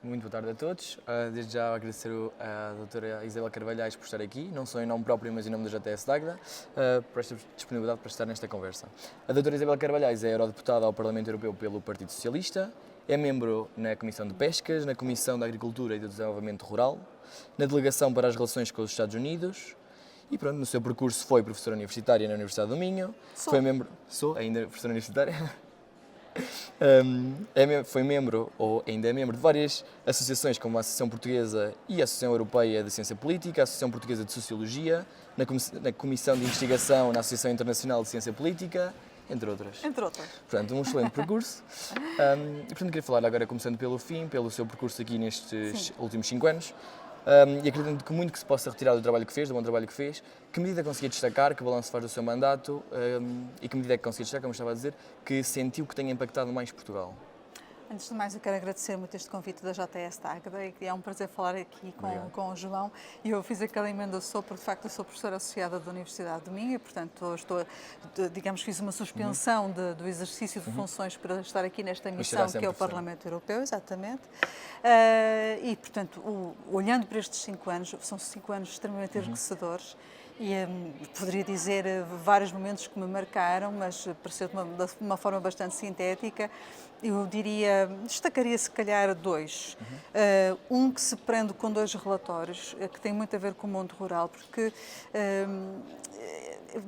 Muito boa tarde a todos. Desde já agradecer à doutora Isabel Carvalhais por estar aqui, não só em nome próprio, mas em nome da JTS Dagda, por esta disponibilidade para estar nesta conversa. A doutora Isabel Carvalhais é eurodeputada ao Parlamento Europeu pelo Partido Socialista, é membro na Comissão de Pescas, na Comissão da Agricultura e do Desenvolvimento Rural, na Delegação para as Relações com os Estados Unidos e, pronto, no seu percurso foi professora universitária na Universidade do Minho, sou ainda professora universitária. Foi membro, ou ainda é membro, de várias associações, como a Associação Portuguesa e a Associação Europeia de Ciência Política, a Associação Portuguesa de Sociologia, na Comissão de Investigação na Associação Internacional de Ciência Política, entre outras. Entre outras. Portanto, um excelente percurso. E, portanto, queria falar agora, começando pelo fim, pelo seu percurso aqui nestes últimos 5 anos. E acredito que muito que se possa retirar do trabalho que fez, do bom trabalho que fez. Que medida conseguia destacar, que balanço faz do seu mandato e que medida é que conseguia destacar, como estava a dizer, que sentiu que tenha impactado mais Portugal? Antes de mais, eu quero agradecer muito este convite da JTS Dagda e é um prazer falar aqui com o João. E eu fiz aquela emenda porque de facto eu sou professora associada da Universidade do Minho e, portanto, digamos, fiz uma suspensão do exercício de funções para estar aqui nesta missão que é o Parlamento Europeu, exatamente. E, portanto, olhando para estes 5 anos, são 5 anos extremamente enriquecedores. E poderia dizer vários momentos que me marcaram, mas pareceu de uma forma bastante sintética. Eu destacaria se calhar 2. Um que se prende com 2 relatórios, que tem muito a ver com o mundo rural, porque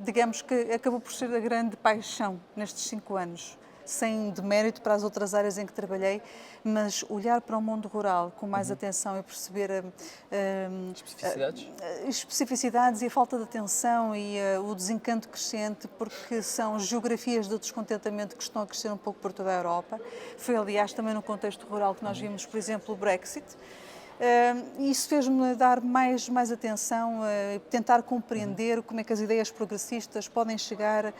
digamos que acabou por ser a grande paixão nestes 5 anos. Sem demérito para as outras áreas em que trabalhei, mas olhar para o mundo rural com mais atenção e perceber especificidades e a falta de atenção e o desencanto crescente, porque são geografias de descontentamento que estão a crescer um pouco por toda a Europa. Foi, aliás, também no contexto rural que nós vimos, por exemplo, o Brexit. Isso fez-me dar mais atenção, tentar compreender como é que as ideias progressistas podem chegar,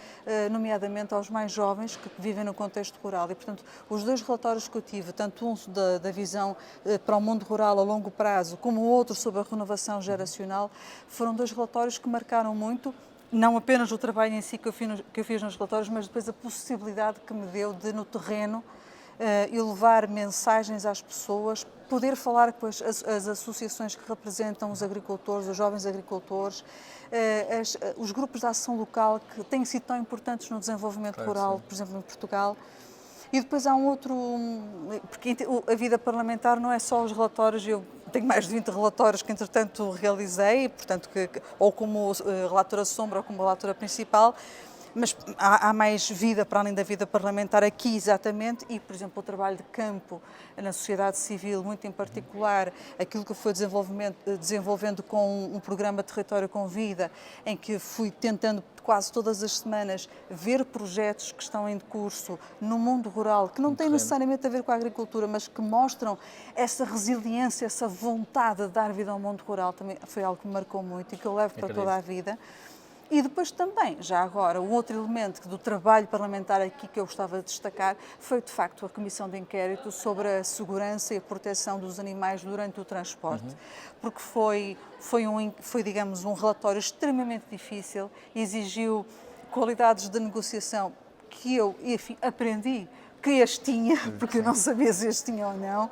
nomeadamente aos mais jovens que vivem no contexto rural. E, portanto, os 2 relatórios que eu tive, tanto um da visão para o mundo rural a longo prazo, como o outro sobre a renovação geracional, foram 2 relatórios que marcaram muito, não apenas o trabalho em si que eu fiz nos relatórios, mas depois a possibilidade que me deu de, no terreno, e levar mensagens às pessoas, poder falar com as associações que representam os agricultores, os jovens agricultores, os grupos de ação local que têm sido tão importantes no desenvolvimento rural, por exemplo, em Portugal. E depois há porque a vida parlamentar não é só os relatórios, eu tenho mais de 20 relatórios que entretanto realizei, portanto, ou como relatora sombra ou como relatora principal, mas há mais vida para além da vida parlamentar aqui, exatamente, e, por exemplo, o trabalho de campo na sociedade civil, muito em particular, aquilo que foi desenvolvendo com um programa Território com Vida, em que fui tentando quase todas as semanas ver projetos que estão em curso no mundo rural, que não têm necessariamente a ver com a agricultura, mas que mostram essa resiliência, essa vontade de dar vida ao mundo rural, também foi algo que me marcou muito e que eu levo para toda a vida. E depois também, já agora, o outro elemento do trabalho parlamentar aqui que eu gostava de destacar foi, de facto, a Comissão de Inquérito sobre a segurança e a proteção dos animais durante o transporte, porque foi, digamos, um relatório extremamente difícil, exigiu qualidades de negociação que eu, enfim, aprendi que as tinha, porque eu não sabia se as tinha ou não,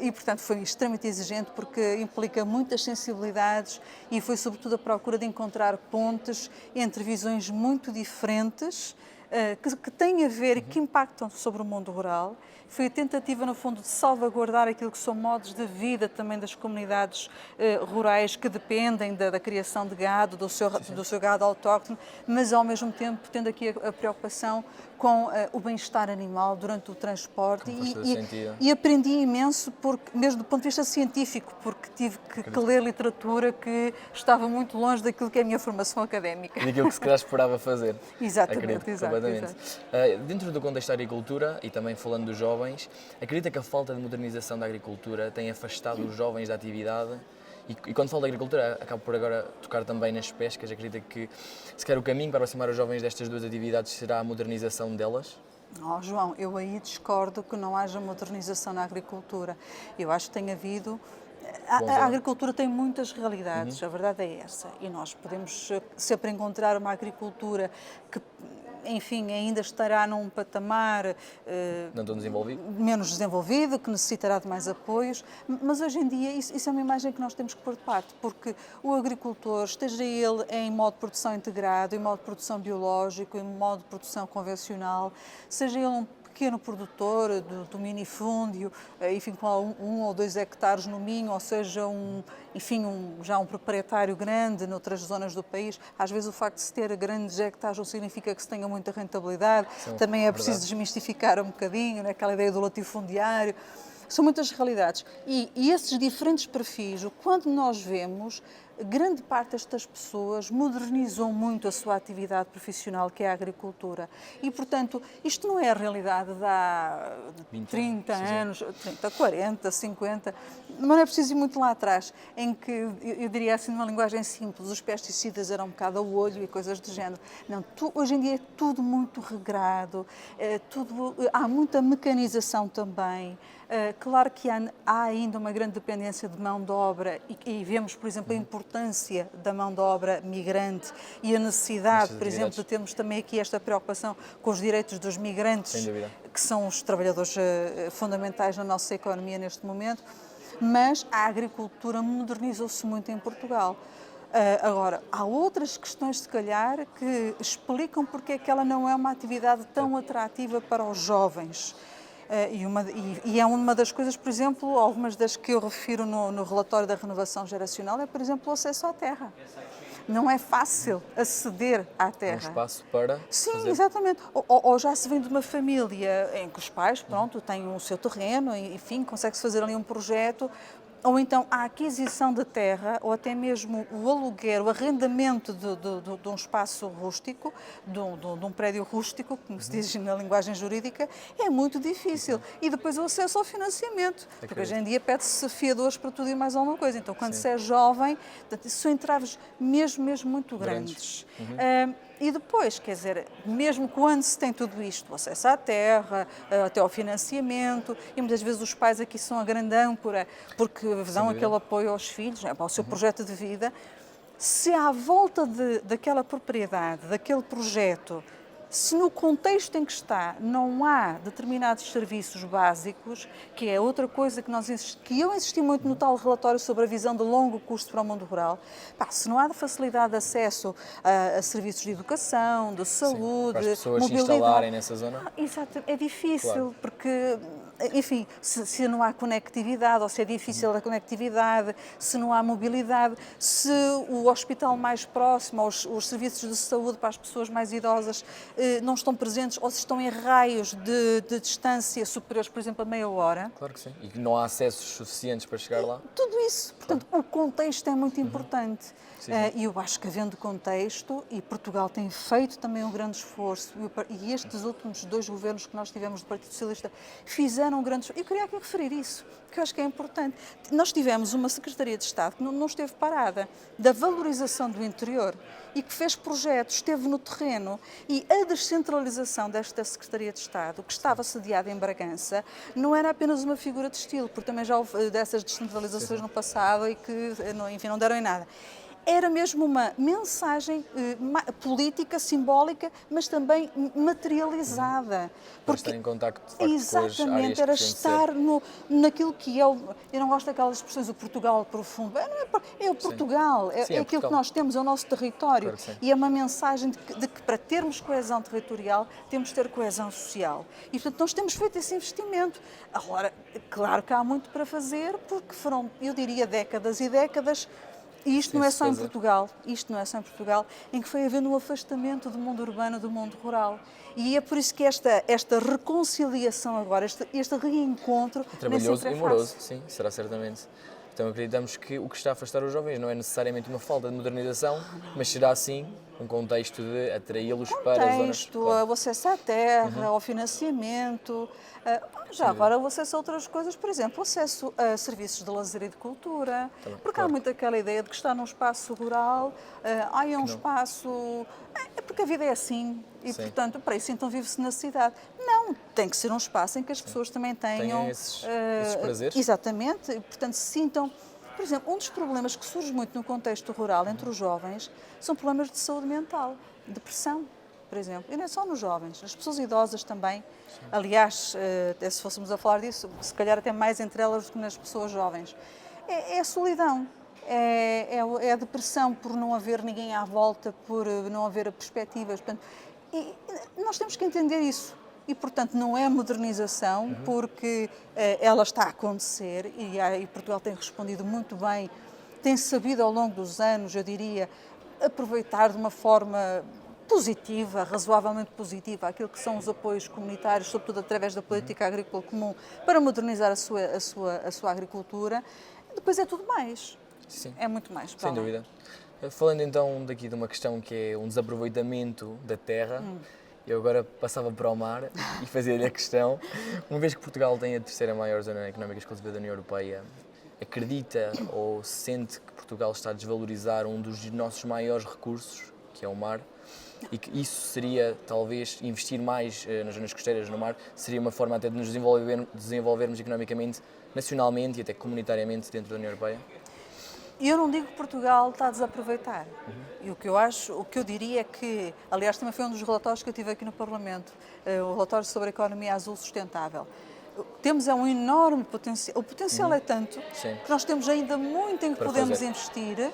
e portanto foi extremamente exigente porque implica muitas sensibilidades e foi sobretudo a procura de encontrar pontes entre visões muito diferentes que têm a ver e que impactam sobre o mundo rural. Foi a tentativa, no fundo, de salvaguardar aquilo que são modos de vida também das comunidades rurais que dependem da criação de gado, do seu gado autóctone, mas ao mesmo tempo tendo aqui a preocupação com o bem-estar animal durante o transporte e aprendi imenso, mesmo do ponto de vista científico, porque tive que ler literatura que estava muito longe daquilo que é a minha formação académica. E daquilo que se calhar esperava fazer. Exatamente, completamente. Dentro do contexto da agricultura e também falando dos jovens, acredita que a falta de modernização da agricultura tem afastado os jovens da atividade? E quando falo de agricultura, acabo por agora tocar também nas pescas. Acredita que, se calhar, o caminho para aproximar os jovens destas 2 atividades será a modernização delas? Oh, João, eu aí discordo que não haja modernização na agricultura. Eu acho que tem havido... A agricultura tem muitas realidades, a verdade é essa. E nós podemos sempre encontrar uma agricultura que enfim, ainda estará num patamar Não tão desenvolvido? menos desenvolvido, que necessitará de mais apoios, mas hoje em dia isso é uma imagem que nós temos que pôr de parte, porque o agricultor, esteja ele em modo de produção integrado, em modo de produção biológico, em modo de produção convencional, seja ele um pequeno produtor do minifúndio, enfim, com 1 ou 2 hectares no Minho, ou seja, já um proprietário grande noutras zonas do país. Às vezes o facto de se ter grandes hectares não significa que se tenha muita rentabilidade. Também é preciso desmistificar um bocadinho, né, aquela ideia do latifundiário. São muitas realidades. E esses diferentes perfis, quando nós vemos, grande parte destas pessoas modernizou muito a sua atividade profissional, que é a agricultura. E, portanto, isto não é a realidade de há 30 anos, 30, 40, 50, mas não é preciso ir muito lá atrás, em que, eu diria assim, numa linguagem simples, os pesticidas eram um bocado ao olho e coisas do género. Não, hoje em dia é tudo muito regrado, há muita mecanização também. Claro que há ainda uma grande dependência de mão de obra e vemos, por exemplo, a importância da mão de obra migrante e a necessidade, por exemplo, de termos também aqui esta preocupação com os direitos dos migrantes, que são os trabalhadores fundamentais na nossa economia neste momento, mas a agricultura modernizou-se muito em Portugal. Agora, há outras questões, se calhar, que explicam porque é que ela não é uma atividade tão atrativa para os jovens. E é uma das coisas, por exemplo, algumas das que eu refiro no relatório da renovação geracional, é, por exemplo, o acesso à terra. Não é fácil aceder à terra. Um espaço para Sim, fazer... exatamente. Ou já se vem de uma família em que os pais, pronto, têm o seu terreno, enfim, consegue-se fazer ali um projeto. Ou então a aquisição de terra, ou até mesmo o aluguer, o arrendamento de um espaço rústico, de um prédio rústico, como se diz na linguagem jurídica, é muito difícil. E depois o acesso ao financiamento, porque hoje em dia pede-se fiadores para tudo e mais alguma coisa. Então, quando se é jovem, são entraves mesmo muito grandes. E depois, quer dizer, mesmo quando se tem tudo isto, o acesso à terra, até ao financiamento, e muitas vezes os pais aqui são a grande âncora, porque dão aquele apoio aos filhos, ao seu projeto de vida, se à volta daquela propriedade, daquele projeto, se no contexto em que está não há determinados serviços básicos, que é outra coisa que eu insisti muito no tal relatório sobre a visão de longo custo para o mundo rural, se não há facilidade de acesso a serviços de educação, de saúde, para as pessoas se mobilidade, instalarem nessa zona? Exato, é difícil, Claro. porque, enfim, se não há conectividade, ou se é difícil a conectividade, se não há mobilidade, se o hospital mais próximo, os serviços de saúde para as pessoas mais idosas não estão presentes, ou se estão em raios de distância superiores, por exemplo, a meia hora. Claro que sim. E que não há acessos suficientes para chegar lá? Tudo isso. Portanto, o contexto é muito importante. E eu acho que, havendo contexto, e Portugal tem feito também um grande esforço, e estes últimos 2 governos que nós tivemos do Partido Socialista fizeram um grande esforço. Eu queria aqui referir isso, que eu acho que é importante. Nós tivemos uma Secretaria de Estado que não esteve parada, da valorização do interior, e que fez projetos, esteve no terreno, e a descentralização desta Secretaria de Estado, que estava sediada em Bragança, não era apenas uma figura de estilo, porque também já houve dessas descentralizações no passado e que, enfim, não deram em nada. Era mesmo uma mensagem política, simbólica, mas também materializada. Para estar em contacto, de facto, com as áreas Exatamente, que era precisam de estar naquilo que é eu não gosto daquelas expressões, o Portugal profundo. É o Portugal, é aquilo Portugal. que nós temos, é o nosso território. Claro que sim. E é uma mensagem de que para termos coesão territorial, temos de ter coesão social. E, portanto, nós temos feito esse investimento. Agora, claro que há muito para fazer, porque foram, eu diria, décadas e décadas. E isto não é só em Portugal, em que foi havendo um afastamento do mundo urbano do mundo rural. E é por isso que esta reconciliação agora, este reencontro... Trabalhoso e moroso, sim, será certamente. Então acreditamos que o que está a afastar os jovens não é necessariamente uma falta de modernização, mas será sim um contexto de atraí-los para as zonas... O acesso à terra, ao financiamento, já agora o acesso a outras coisas, por exemplo, o acesso a serviços de lazer e de cultura, porque há muito aquela ideia de que está num espaço rural, é um espaço... É porque a vida é assim e, portanto, para isso então vive-se na cidade. Não, tem que ser um espaço em que as pessoas também tenham... esses prazeres. Exatamente, e, portanto, se sintam... Por exemplo, um dos problemas que surge muito no contexto rural entre os jovens são problemas de saúde mental, depressão. por exemplo, e não é só nos jovens, nas pessoas idosas também. Aliás, até se fôssemos a falar disso, se calhar até mais entre elas do que nas pessoas jovens. É a solidão, é a depressão por não haver ninguém à volta, por não haver perspectivas. Portanto, e nós temos que entender isso. E, portanto, não é modernização, porque ela está a acontecer e Portugal tem respondido muito bem, tem sabido ao longo dos anos, eu diria, aproveitar de uma forma positiva, razoavelmente positiva, aquilo que são os apoios comunitários, sobretudo através da política agrícola comum, para modernizar a sua agricultura. Depois é tudo mais. Sim. É muito mais. Sem dúvida. Falando então daqui de uma questão que é um desaproveitamento da terra, eu agora passava para o mar e fazia-lhe a questão, uma vez que Portugal tem a terceira maior zona económica exclusiva da União Europeia, acredita ou sente que Portugal está a desvalorizar um dos nossos maiores recursos, que é o mar, e que isso seria, talvez, investir mais nas zonas costeiras, no mar, seria uma forma até de nos desenvolvermos economicamente, nacionalmente e até comunitariamente dentro da União Europeia? Eu não digo que Portugal está a desaproveitar. E o que eu diria é que, aliás, também foi um dos relatórios que eu tive aqui no Parlamento, o relatório sobre a economia azul sustentável. Temos um enorme potencial. O potencial é tanto Sim. que nós temos ainda muito em que podemos investir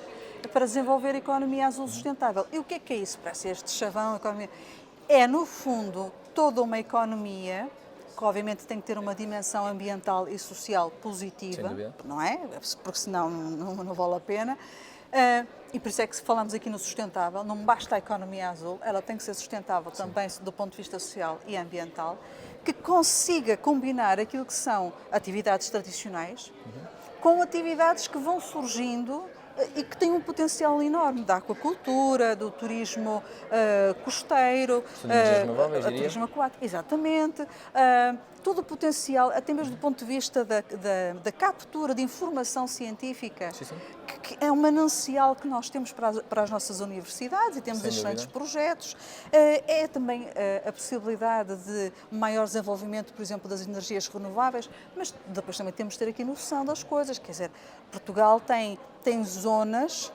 para desenvolver a economia azul sustentável. E o que é isso? Parece este chavão, economia. É, no fundo, toda uma economia que obviamente tem que ter uma dimensão ambiental e social positiva, não é? Porque senão não vale a pena. E por isso é que falamos aqui no sustentável, não basta a economia azul, ela tem que ser sustentável também do ponto de vista social e ambiental, que consiga combinar aquilo que são atividades tradicionais com atividades que vão surgindo e que têm um potencial enorme da aquacultura, do turismo costeiro, turismo aquático, exatamente, todo o potencial, até mesmo do ponto de vista da captura de informação científica, que é um manancial que nós temos para as nossas universidades e temos excelentes projetos. É também a possibilidade de maior desenvolvimento, por exemplo, das energias renováveis, mas depois também temos de ter aqui noção das coisas, quer dizer, Portugal tem zonas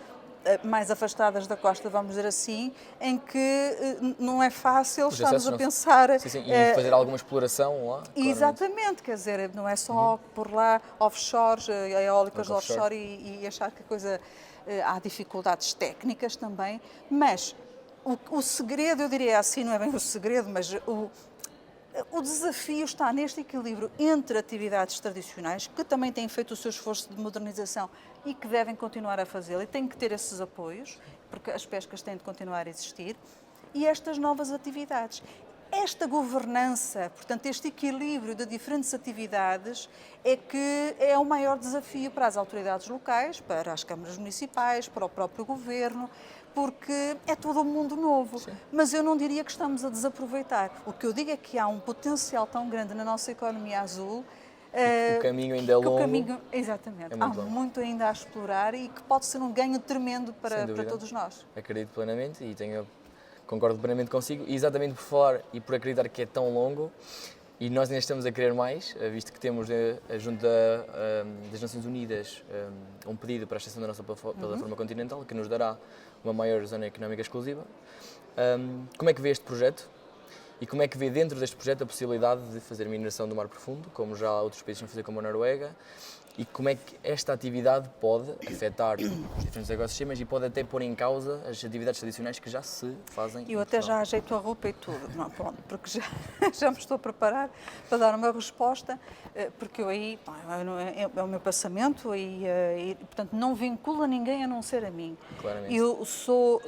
mais afastadas da costa, vamos dizer assim, em que não é fácil estarmos a pensar... e fazer alguma exploração lá. Exatamente, quer dizer, não é só por lá offshores, eólicas offshore e achar que a coisa... Há dificuldades técnicas também, mas o segredo, eu diria assim, não é bem o segredo, mas o desafio está neste equilíbrio entre atividades tradicionais, que também têm feito o seu esforço de modernização e que devem continuar a fazê-lo, e têm que ter esses apoios, porque as pescas têm de continuar a existir, e estas novas atividades. Esta governança, portanto, este equilíbrio de diferentes atividades é que é o maior desafio para as autoridades locais, para as câmaras municipais, para o próprio governo, porque é todo um mundo novo. Sim. Mas eu não diria que estamos a desaproveitar. O que eu digo é que há um potencial tão grande na nossa economia azul. O caminho ainda é longo. Exatamente. Há muito ainda a explorar e que pode ser um ganho tremendo para todos nós. Acredito plenamente e concordo plenamente consigo. E exatamente por falar e por acreditar que é tão longo, e nós ainda estamos a querer mais, visto que temos junto das Nações Unidas um pedido para a extensão da nossa plataforma continental, que nos dará uma maior zona económica exclusiva. Como é que vê este projeto? E como é que vê dentro deste projeto a possibilidade de fazer mineração do mar profundo, como já outros países estão a fazer, como a Noruega? E como é que esta atividade pode afetar os diferentes ecossistemas e pode até pôr em causa as atividades tradicionais que já se fazem? Eu até já ajeito a roupa e tudo, não, pronto, porque já me estou a preparar para dar uma resposta, porque eu aí, é o meu passamento e, portanto, não vincula ninguém a não ser a mim. Claramente. Eu sou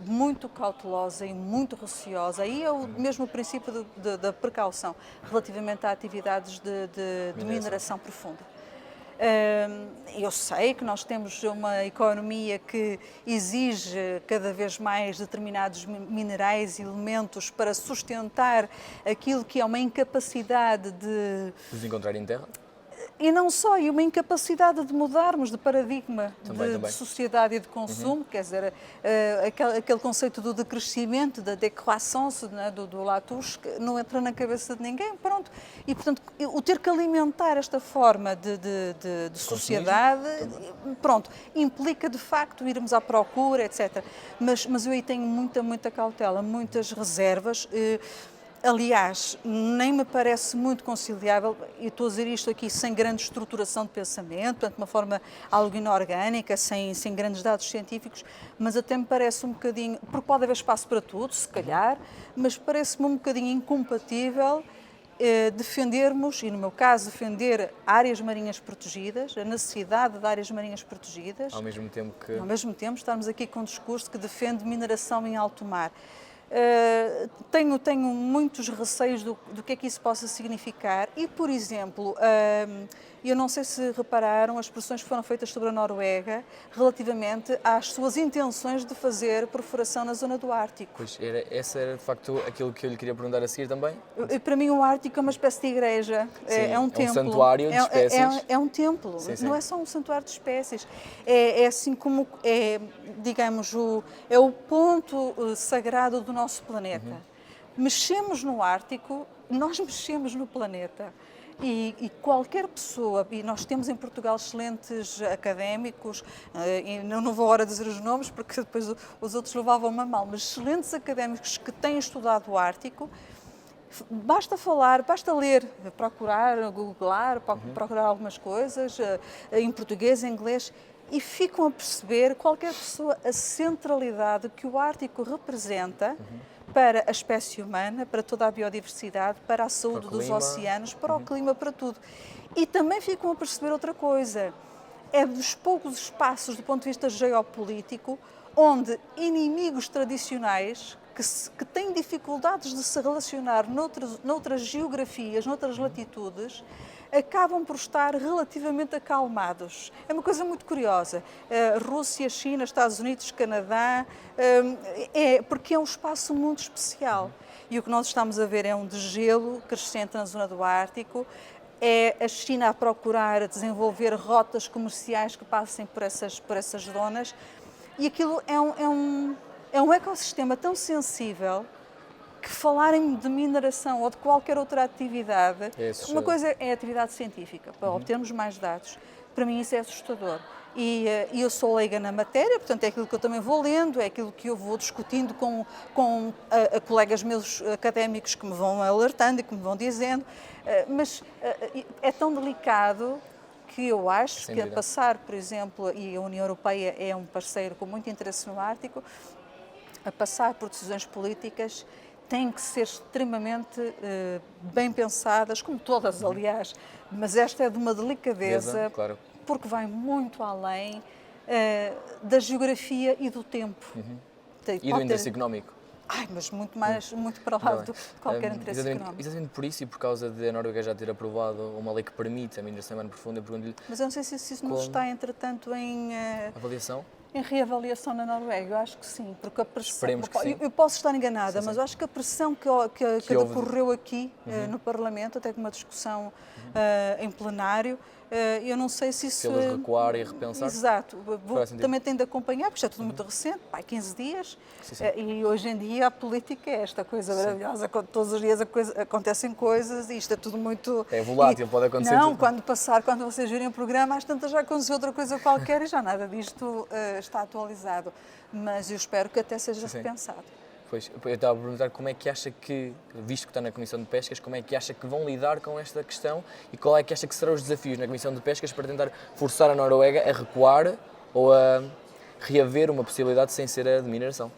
muito cautelosa e muito receosa, aí é mesmo o princípio da precaução relativamente a atividades de mineração profunda. Eu sei que nós temos uma economia que exige cada vez mais determinados minerais e elementos para sustentar aquilo que é uma incapacidade de os encontrar em terra? E não só, e uma incapacidade de mudarmos de paradigma de sociedade e de consumo, quer dizer, aquele conceito do decrescimento, da décroissance, né, do Latouche, que não entra na cabeça de ninguém, pronto. E, portanto, o ter que alimentar esta forma de sociedade, pronto, implica, de facto, irmos à procura, etc. Mas eu aí tenho muita cautela, muitas reservas. Aliás, nem me parece muito conciliável, e estou a dizer isto aqui sem grande estruturação de pensamento, portanto, de uma forma algo inorgânica, sem grandes dados científicos, mas até me parece um bocadinho, porque pode haver espaço para tudo, se calhar, mas parece-me um bocadinho incompatível defendermos, e no meu caso, defender áreas marinhas protegidas, a necessidade de áreas marinhas protegidas. Ao mesmo tempo que... Ao mesmo tempo, estarmos aqui com um discurso que defende mineração em alto mar. Tenho muitos receios do que é que isso possa significar e, por exemplo, eu não sei se repararam as expressões que foram feitas sobre a Noruega relativamente às suas intenções de fazer perfuração na zona do Ártico. Pois, essa era de facto aquilo que eu lhe queria perguntar a seguir também. Para mim o Ártico é uma espécie de igreja, sim, é um templo. Um santuário de espécies. É um templo, sim. Não é só um santuário de espécies. É assim como, digamos, é o ponto sagrado do nosso planeta. Mexemos no Ártico, nós mexemos no planeta. E qualquer pessoa, e nós temos em Portugal excelentes académicos, e não vou agora dizer os nomes porque depois os outros levavam-me a mal, mas excelentes académicos que têm estudado o Ártico, basta falar, basta ler, procurar, googlar, procurar algumas coisas em português, em inglês, e ficam a perceber, qualquer pessoa, a centralidade que o Ártico representa para a espécie humana, para toda a biodiversidade, para a saúde dos oceanos, para o clima, para tudo. E também ficam a perceber outra coisa, é dos poucos espaços do ponto de vista geopolítico onde inimigos tradicionais que têm dificuldades de se relacionar noutras geografias, noutras latitudes, acabam por estar relativamente acalmados. É uma coisa muito curiosa. Rússia, China, Estados Unidos, Canadá, porque é um espaço muito especial. E o que nós estamos a ver é um degelo crescente na zona do Ártico, é a China a procurar desenvolver rotas comerciais que passem por essas zonas, e aquilo é um ecossistema tão sensível que falarem de mineração ou de qualquer outra atividade, uma coisa é a atividade científica, para obtermos mais dados. Para mim isso é assustador. E eu sou leiga na matéria, portanto é aquilo que eu também vou lendo, é aquilo que eu vou discutindo com colegas meus académicos que me vão alertando e que me vão dizendo, mas é tão delicado que eu acho que a passar, por exemplo, e a União Europeia é um parceiro com muito interesse no Ártico, a passar por decisões políticas têm que ser extremamente bem pensadas, como todas, aliás, mas esta é de uma delicadeza, claro, porque vai muito além da geografia e do tempo. E do interesse económico. Mas muito para lá de qualquer interesse económico. Exatamente por isso e por causa de a Noruega já ter aprovado uma lei que permite a mineração marina profunda, eu pergunto-lhe... Mas eu não sei se isso não está, entretanto, em... avaliação? Em reavaliação na Noruega, eu acho que sim, porque a pressão... Esperemos que sim. Eu posso estar enganada, mas eu acho que a pressão que decorreu aqui no Parlamento, até com uma discussão em plenário, eu não sei se isso... Se eles recuar e repensar? Exato. Também tenho de acompanhar, porque isto é tudo muito recente, 15 dias, e hoje em dia a política é esta coisa maravilhosa, todos os dias acontecem coisas e isto é tudo muito... É volátil, pode acontecer Não, tudo. quando vocês virem o programa, às tantas já aconteceu outra coisa qualquer e já nada disto está atualizado, mas eu espero que até seja repensado. Pois, eu estava a perguntar como é que acha que, visto que está na Comissão de Pescas, como é que acha que vão lidar com esta questão e qual é que acha que serão os desafios na Comissão de Pescas para tentar forçar a Noruega a recuar ou a reaver uma possibilidade sem ser a de mineração?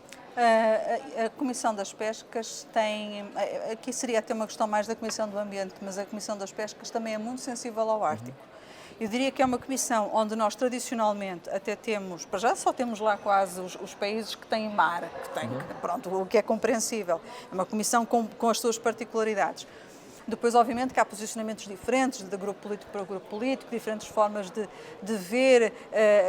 A Comissão das Pescas tem, aqui seria até uma questão mais da Comissão do Ambiente, mas a Comissão das Pescas também é muito sensível ao Ártico. Eu diria que é uma comissão onde nós tradicionalmente até temos, para já só temos lá quase os países que têm mar, pronto, o que é compreensível. É uma comissão com as suas particularidades. Depois, obviamente, que há posicionamentos diferentes de grupo político para grupo político, diferentes formas de ver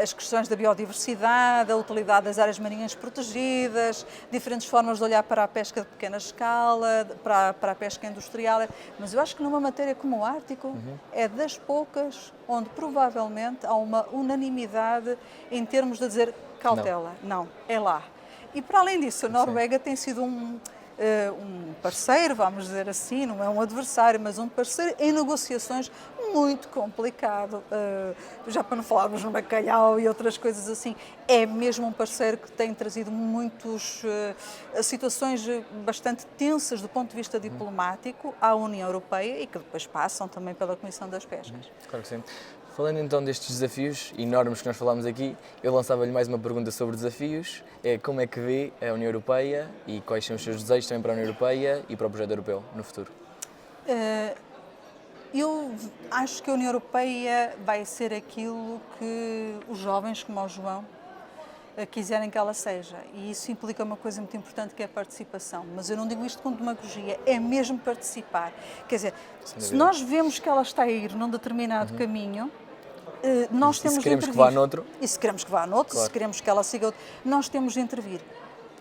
as questões da biodiversidade, a utilidade das áreas marinhas protegidas, diferentes formas de olhar para a pesca de pequena escala, para a pesca industrial. Mas eu acho que numa matéria como o Ártico é das poucas onde provavelmente há uma unanimidade em termos de dizer cautela. Não, é lá. E para além disso, a Noruega tem sido um parceiro, vamos dizer assim, não é um adversário, mas um parceiro em negociações muito complicado, já para não falarmos no bacalhau e outras coisas assim, é mesmo um parceiro que tem trazido muitas situações bastante tensas do ponto de vista diplomático à União Europeia e que depois passam também pela Comissão das Pescas. Claro que sim. Falando então destes desafios enormes que nós falámos aqui, eu lançava-lhe mais uma pergunta sobre desafios. Como é que vê a União Europeia e quais são os seus desejos também para a União Europeia e para o projeto europeu no futuro? Eu acho que a União Europeia vai ser aquilo que os jovens, como o João, quiserem que ela seja. E isso implica uma coisa muito importante, que é a participação. Mas eu não digo isto com demagogia, é mesmo participar. Quer dizer, se nós vemos que ela está a ir num determinado caminho, nós temos de intervir. Se queremos que vá noutro? E se queremos que vá noutro, Claro. se queremos que ela siga outro, nós temos de intervir.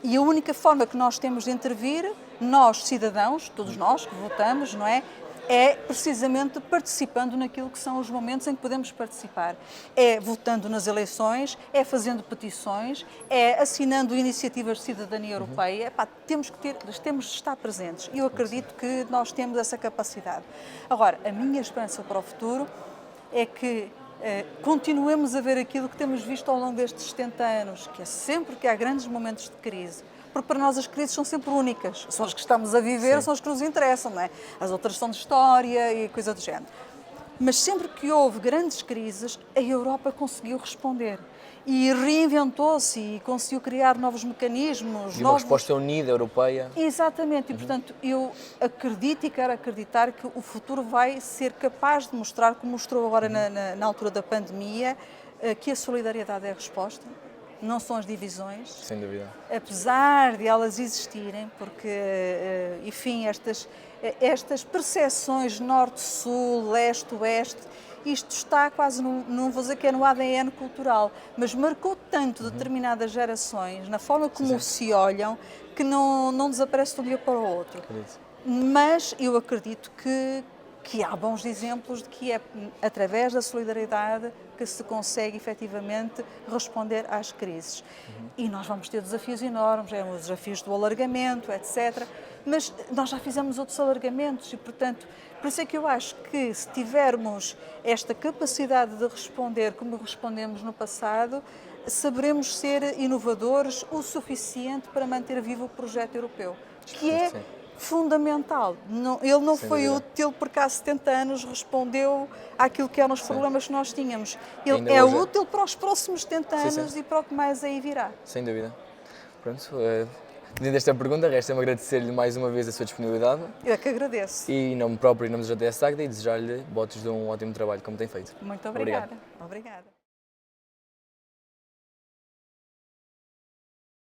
E a única forma que nós temos de intervir, nós cidadãos, todos nós que votamos, não é? É precisamente participando naquilo que são os momentos em que podemos participar. É votando nas eleições, é fazendo petições, é assinando iniciativas de cidadania europeia. Epá, temos de estar presentes. E eu acredito que nós temos essa capacidade. Agora, a minha esperança para o futuro é que continuemos a ver aquilo que temos visto ao longo destes 70 anos, que é sempre que há grandes momentos de crise, porque para nós as crises são sempre únicas, são as que estamos a viver, Sim. são as que nos interessam, não é? As outras são de história e coisa do género. Mas sempre que houve grandes crises, a Europa conseguiu responder e reinventou-se e conseguiu criar novos mecanismos. E uma resposta unida, europeia. Exatamente, e portanto eu acredito e quero acreditar que o futuro vai ser capaz de mostrar, como mostrou agora na altura da pandemia, que a solidariedade é a resposta, não são as divisões. Sem dúvida. Apesar de elas existirem, porque, enfim, estas percepções norte-sul, leste-oeste, isto está quase, não vou dizer que é no ADN cultural, mas marcou tanto determinadas gerações, na forma como se olham, que não desaparece de um dia para o outro. Acredito. Mas eu acredito que há bons exemplos de que é através da solidariedade que se consegue efetivamente responder às crises. E nós vamos ter desafios enormes, os desafios do alargamento, etc. Mas nós já fizemos outros alargamentos e, portanto, por isso é que eu acho que se tivermos esta capacidade de responder como respondemos no passado, saberemos ser inovadores o suficiente para manter vivo o projeto europeu, que é Sim. fundamental. Ele não Sem foi dúvida. útil porque há 70 anos respondeu àquilo que eram os problemas que nós tínhamos. Ele Ainda é hoje útil para os próximos 70 Sim, anos sim. e para o que mais aí virá. Sem dúvida. Pronto, dentro desta pergunta, resta-me agradecer-lhe mais uma vez a sua disponibilidade Eu é que agradeço. e, em nome próprio e em nome do JTS Sagda, e desejar-lhe votos de um ótimo trabalho, como tem feito. Muito obrigada. Obrigada.